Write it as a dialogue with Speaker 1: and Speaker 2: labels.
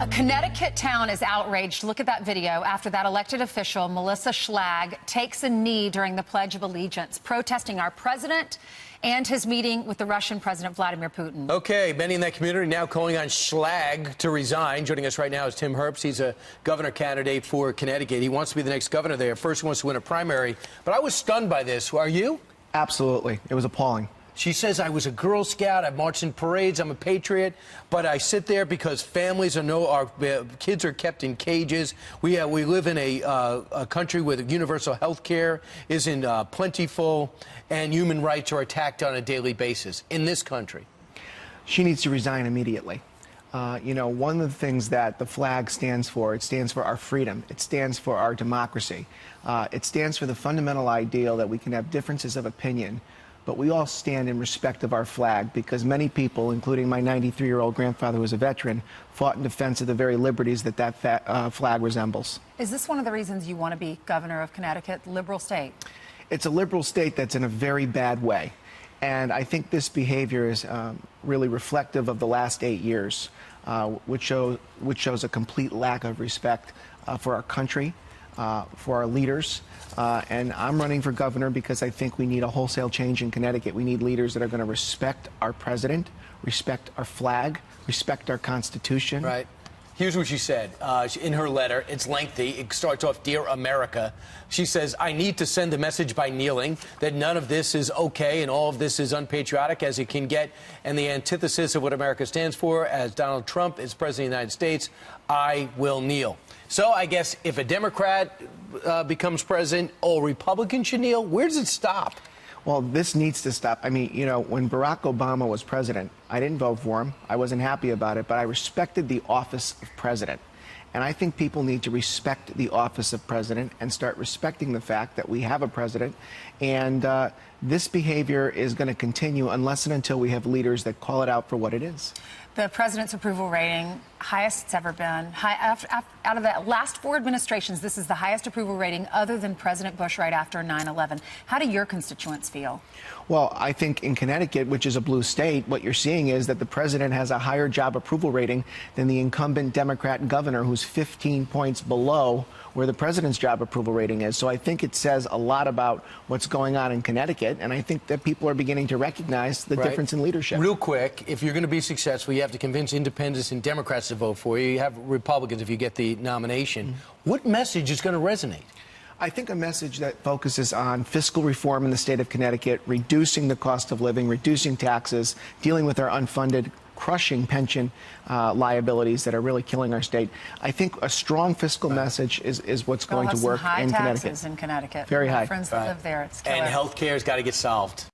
Speaker 1: A Connecticut town is outraged. Look at that video after that elected official, Melissa Schlag, takes a knee during the Pledge of Allegiance, protesting our president and his meeting with the Russian President Vladimir Putin.
Speaker 2: Okay, many in that community now calling on Schlag to resign. Joining us right now is Tim Herbst. He's a governor candidate for Connecticut. He wants to be the next governor there. First, he wants to win a primary. But I was stunned by this. Are you?
Speaker 3: Absolutely. It was appalling.
Speaker 2: She says, I was a Girl Scout, I marched in parades, I'm a patriot, but I sit there because families our kids are kept in cages. We live in a country where the universal health care isn't plentiful, and human rights are attacked on a daily basis in this country.
Speaker 3: She needs to resign immediately. You know, one of the things that the flag stands for, it stands for our freedom. It stands for our democracy. It stands for the fundamental ideal that we can have differences of opinion, but we all stand in respect of our flag, because many people, including my 93-year-old grandfather who was a veteran, fought in defense of the very liberties that flag resembles.
Speaker 1: Is this one of the reasons you want to be governor of Connecticut, liberal state?
Speaker 3: It's a liberal state that's in a very bad way. And I think this behavior is really reflective of the last 8 years, which shows a complete lack of respect for our country, for our leaders. And I'm running for governor because I think we need a wholesale change in Connecticut. We need leaders that are going to respect our president, respect our flag, respect our Constitution.
Speaker 2: Right. Here's what she said in her letter. It's lengthy. It starts off, Dear America. She says, I need to send a message by kneeling that none of this is okay and all of this is unpatriotic as it can get, and the antithesis of what America stands for. As Donald Trump is president of the United States, I will kneel. So I guess if a Democrat becomes president, all Republicans should kneel. Where does it stop?
Speaker 3: Well, this needs to stop. I mean, you know, when Barack Obama was president, I didn't vote for him. I wasn't happy about it, but I respected the office of president. And I think people need to respect the office of president and start respecting the fact that we have a president. And this behavior is going to continue unless and until we have leaders that call it out for what it is.
Speaker 1: The president's approval rating, highest it's ever been. Out of the last 4 administrations, this is the highest approval rating other than President Bush right after 9/11. How do your constituents feel?
Speaker 3: Well, I think in Connecticut, which is a blue state, what you're seeing is that the president has a higher job approval rating than the incumbent Democrat governor, who's 15 points below where the president's job approval rating is. So I think it says a lot about what's going on in Connecticut, and I think that people are beginning to recognize the difference in leadership.
Speaker 2: Real quick, if you're going to be successful, you have to convince independents and Democrats to vote for you. You have Republicans if you get the nomination. What message is going to resonate?
Speaker 3: I think a message that focuses on fiscal reform in the state of Connecticut, reducing the cost of living, reducing taxes, dealing with our unfunded, crushing pension liabilities that are really killing our state. I think a strong fiscal message is what's going to work in Connecticut.
Speaker 1: Taxes in Connecticut.
Speaker 3: Very high.
Speaker 1: Friends that live there, it's killer.
Speaker 2: And health care has got to get solved.